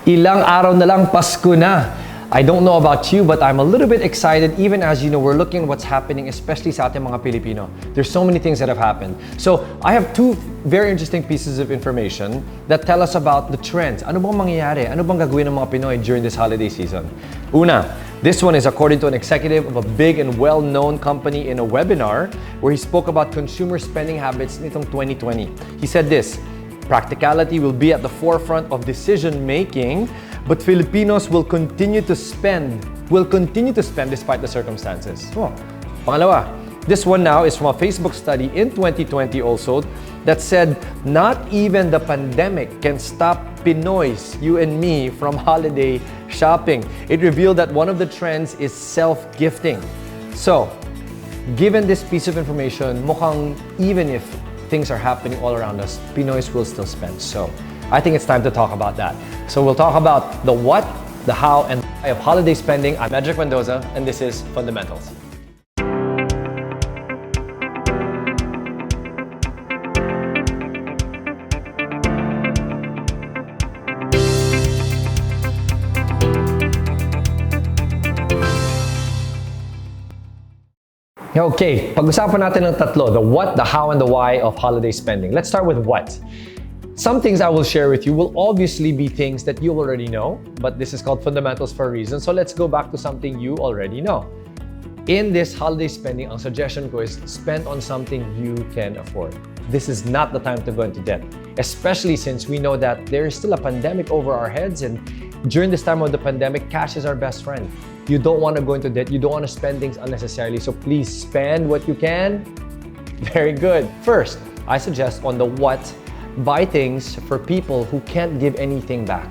Ilang araw na lang, Pasko na. I don't know about you, but I'm a little bit excited even as we're looking at what's happening, especially sa ating mga Pilipino. There's so many things that have happened. So I have two very interesting pieces of information that tell us about the trends. Ano bang mangyayari? Ano bang gagawin ng mga Pinoy during this holiday season? Una, this one is according to an executive of a big and well-known company in a webinar where he spoke about consumer spending habits nitong 2020. He said this: practicality will be at the forefront of decision-making, but Filipinos will continue to spend despite the circumstances. Oh. Pangalawa, this one now is from a Facebook study in 2020 also that said not even the pandemic can stop Pinoys, you and me, from holiday shopping. It revealed that one of the trends is self-gifting. So, given this piece of information, mukhang even if things are happening all around us, Pinoys will still spend. So, I think it's time to talk about that. So we'll talk about the what, the how, and the why of holiday spending. I'm Edric Mendoza, and this is Fundamentals. Okay, pag-usapan natin ng tatlo, the what, the how, and the why of holiday spending. Let's start with what. Some things I will share with you will obviously be things that you already know, but this is called fundamentals for a reason. So let's go back to something you already know. In this holiday spending, ang suggestion ko is spend on something you can afford. This is not the time to go into debt, especially since we know that there is still a pandemic over our heads, and during this time of the pandemic, cash is our best friend. You don't want to go into debt. You don't want to spend things unnecessarily. So please spend what you can. Very good. First, I suggest on the what, buy things for people who can't give anything back.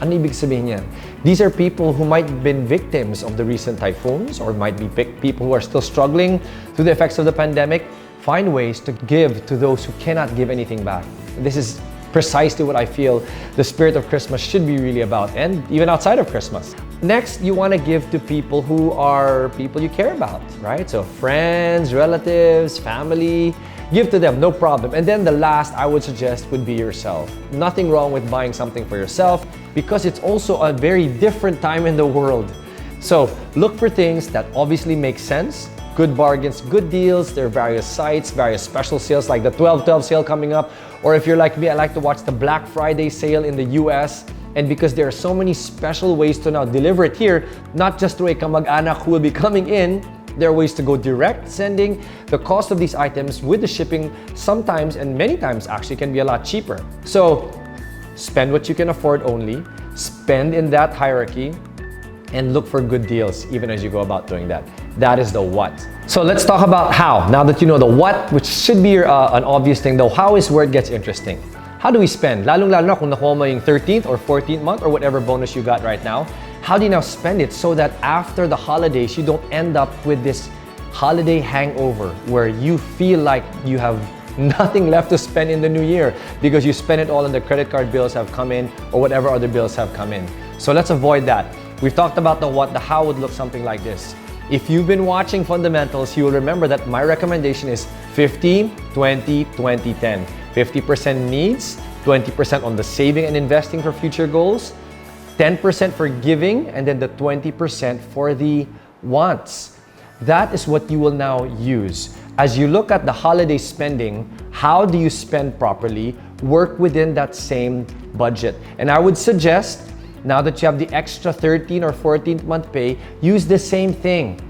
Ano ibig sabihin yan? These are people who might have been victims of the recent typhoons or might be people who are still struggling through the effects of the pandemic. Find ways to give to those who cannot give anything back. This is precisely what I feel the spirit of Christmas should be really about, and even outside of Christmas. Next, you want to give to people who are people you care about, right? So friends, relatives, family, give to them, no problem. And then the last I would suggest would be yourself. Nothing wrong with buying something for yourself because it's also a very different time in the world. So look for things that obviously make sense, good bargains, good deals. There are various sites, various special sales like the 12/12 sale coming up. Or if you're like me, I like to watch the Black Friday sale in the US. And because there are so many special ways to now deliver it here, not just through a kamag-anak who will be coming in, there are ways to go direct sending. The cost of these items with the shipping sometimes and many times actually can be a lot cheaper. So spend what you can afford only, spend in that hierarchy, and look for good deals even as you go about doing that. That is the what. So let's talk about how. Now that you know the what, which should be an obvious thing, the how is where it gets interesting. How do we spend? Lalong-lalo na kung nakuha mo yung 13th or 14th month or whatever bonus you got right now. How do you now spend it so that after the holidays, you don't end up with this holiday hangover where you feel like you have nothing left to spend in the new year because you spend it all and the credit card bills have come in or whatever other bills have come in. So let's avoid that. We've talked about the what, the how would look something like this. If you've been watching Fundamentals, you will remember that my recommendation is 50, 20, 20, 10. 50% needs, 20% on the saving and investing for future goals, 10% for giving, and then the 20% for the wants. That is what you will now use. As you look at the holiday spending, how do you spend properly? Work within that same budget. And I would suggest, now that you have the extra 13 or 14th month pay, use the same thing.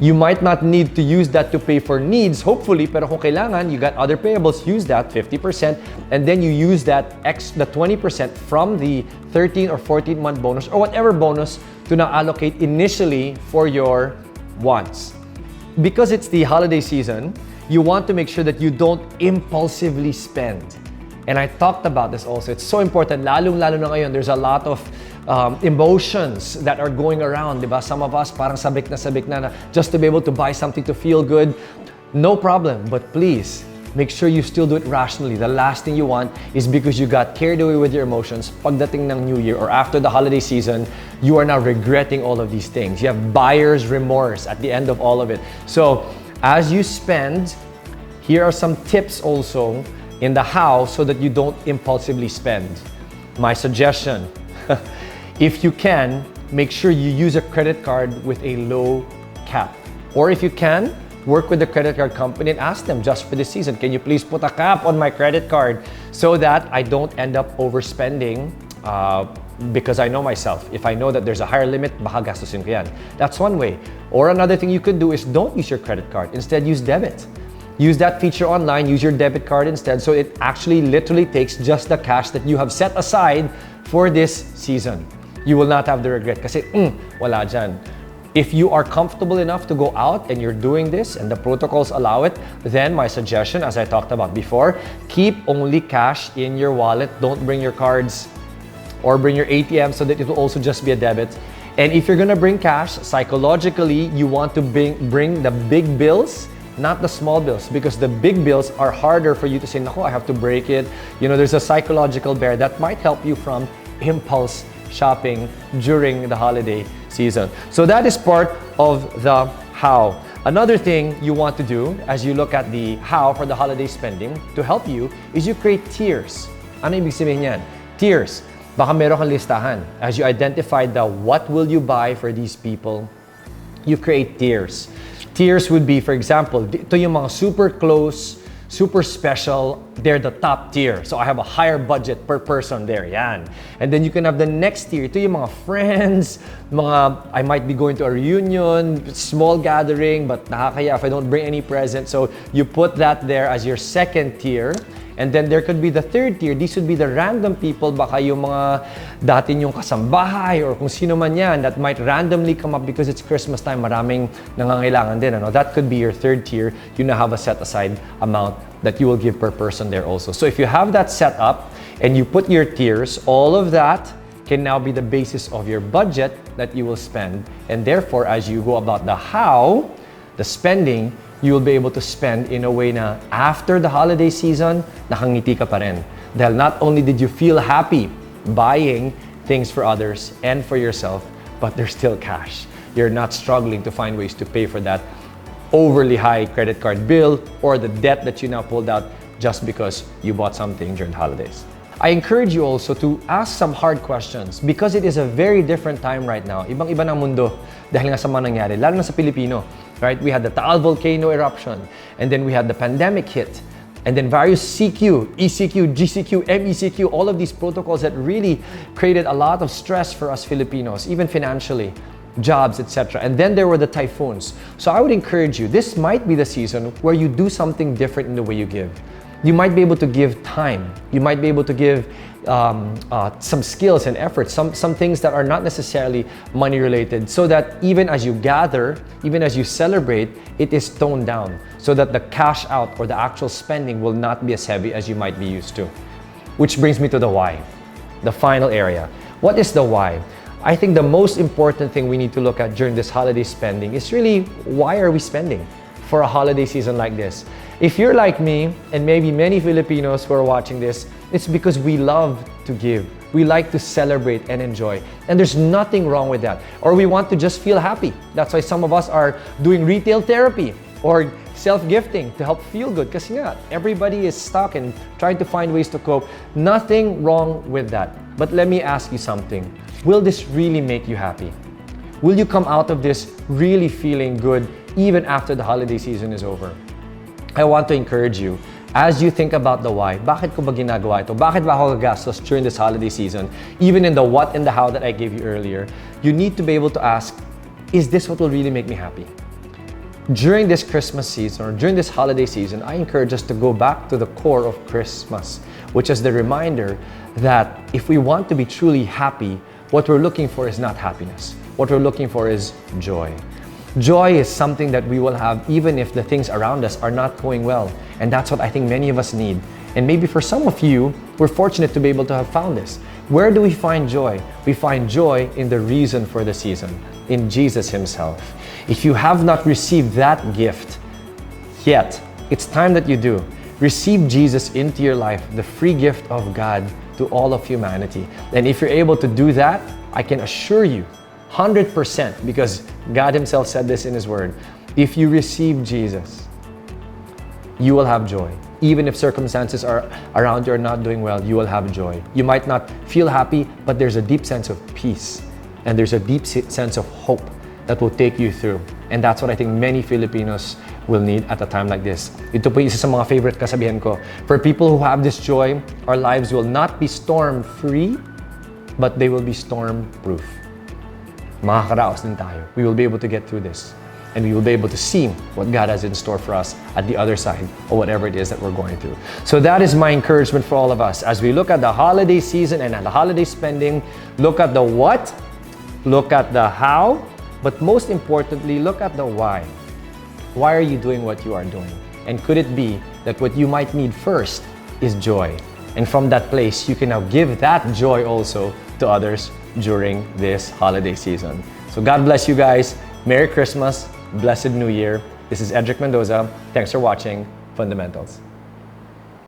You might not need to use that to pay for needs, hopefully, pero kung kailangan, you got other payables, use that 50%, and then you use that the 20% from the 13 or 14 month bonus or whatever bonus to now allocate initially for your wants. Because it's the holiday season, you want to make sure that you don't impulsively spend. And I talked about this also. It's so important, lalong-lalo na ngayon, there's a lot of emotions that are going around, diba? Some of us parang sabik na just to be able to buy something to feel good. No problem, but please make sure you still do it rationally. The last thing you want is because you got carried away with your emotions pagdating ng New Year or after the holiday season, you are now regretting all of these things. You have buyer's remorse at the end of all of it. So as you spend, here are some tips also in the how so that you don't impulsively spend. My suggestion, If you can, make sure you use a credit card with a low cap. Or if you can, work with the credit card company and ask them just for this season, can you please put a cap on my credit card so that I don't end up overspending because I know myself. If I know that there's a higher limit, baka gastusin ko yan. That's one way. Or another thing you could do is don't use your credit card. Instead, use debit. Use that feature online, use your debit card instead, so it actually literally takes just the cash that you have set aside for this season. You will not have the regret kasi, wala dyan. If you are comfortable enough to go out and you're doing this and the protocols allow it, then my suggestion, as I talked about before, keep only cash in your wallet. Don't bring your cards or bring your ATM so that it will also just be a debit. And if you're gonna bring cash, psychologically, you want to bring the big bills, not the small bills, because the big bills are harder for you to say, "Nako, I have to break it." You know, there's a psychological barrier that might help you from impulse shopping during the holiday season. So that is part of the how. Another thing you want to do as you look at the how for the holiday spending to help you is you create tiers. Ano ibig sabihin yan? Tiers. Baka meron kang listahan. As you identify the what will you buy for these people, you create tiers. Tiers would be, for example, ito yung mga super close, super special, they're the top tier. So I have a higher budget per person there, yan. And then you can have the next tier. Ito yung mga friends, I might be going to a reunion, small gathering, but nakakaya if I don't bring any present. So you put that there as your second tier. And then there could be the third tier. These would be the random people, baka yung mga dati yung kasambahay or kung sino man yan that might randomly come up because it's Christmas time, maraming nangangailangan din. Ano? That could be your third tier. You now have a set aside amount that you will give per person there also. So if you have that set up and you put your tiers, all of that can now be the basis of your budget that you will spend. And therefore, as you go about the how, the spending, you will be able to spend in a way na after the holiday season, nakangiti ka pa rin. Dahil not only did you feel happy buying things for others and for yourself, but there's still cash. You're not struggling to find ways to pay for that overly high credit card bill or the debt that you now pulled out just because you bought something during the holidays. I encourage you also to ask some hard questions because it is a very different time right now. Ibang-iba ng mundo dahil nga sa mga nangyari, lalo na sa Pilipino. Right? We had the Taal volcano eruption, and then we had the pandemic hit, and then various CQ, ECQ, GCQ, MECQ, all of these protocols that really created a lot of stress for us Filipinos, even financially, jobs, etc. And then there were the typhoons. So I would encourage you, this might be the season where you do something different in the way you give. You might be able to give time. You might be able to give some skills and efforts, some things that are not necessarily money related, so that even as you gather, even as you celebrate, it is toned down so that the cash out or the actual spending will not be as heavy as you might be used to. Which brings me to the why, the final area. What is the why? I think the most important thing we need to look at during this holiday spending is really, why are we spending for a holiday season like this? If you're like me, and maybe many Filipinos who are watching this, it's because we love to give. We like to celebrate and enjoy. And there's nothing wrong with that. Or we want to just feel happy. That's why some of us are doing retail therapy or self-gifting to help feel good. Kasi nga, everybody is stuck and trying to find ways to cope. Nothing wrong with that. But let me ask you something. Will this really make you happy? Will you come out of this really feeling good even after the holiday season is over? I want to encourage you, as you think about the why, bakit ko ba ginagawa ito? Bakit ba ako gagastos during this holiday season? Even in the what and the how that I gave you earlier, you need to be able to ask, is this what will really make me happy? During this Christmas season or during this holiday season, I encourage us to go back to the core of Christmas, which is the reminder that if we want to be truly happy, what we're looking for is not happiness. What we're looking for is joy. Joy is something that we will have even if the things around us are not going well. And that's what I think many of us need. And maybe for some of you, we're fortunate to be able to have found this. Where do we find joy? We find joy in the reason for the season, in Jesus Himself. If you have not received that gift yet, it's time that you do. Receive Jesus into your life, the free gift of God to all of humanity. And if you're able to do that, I can assure you, 100%, because God Himself said this in His Word, if you receive Jesus, you will have joy. even if circumstances are around you are not doing well, you will have joy. You might not feel happy, but there's a deep sense of peace. And there's a deep sense of hope that will take you through. And that's what I think many Filipinos will need at a time like this. Ito po isa sa mga favorite kasabihan ko. For people who have this joy, our lives will not be storm-free, but they will be storm-proof. Makakaraos din tayo. We will be able to get through this. And we will be able to see what God has in store for us at the other side or whatever it is that we're going through. So that is my encouragement for all of us. As we look at the holiday season and at the holiday spending, look at the what, look at the how, but most importantly, look at the why. Why are you doing what you are doing? And could it be that what you might need first is joy? And from that place, you can now give that joy also to others during this holiday season. So God bless you guys. Merry Christmas. Blessed New Year. This is Edric Mendoza. Thanks for watching Fundamentals.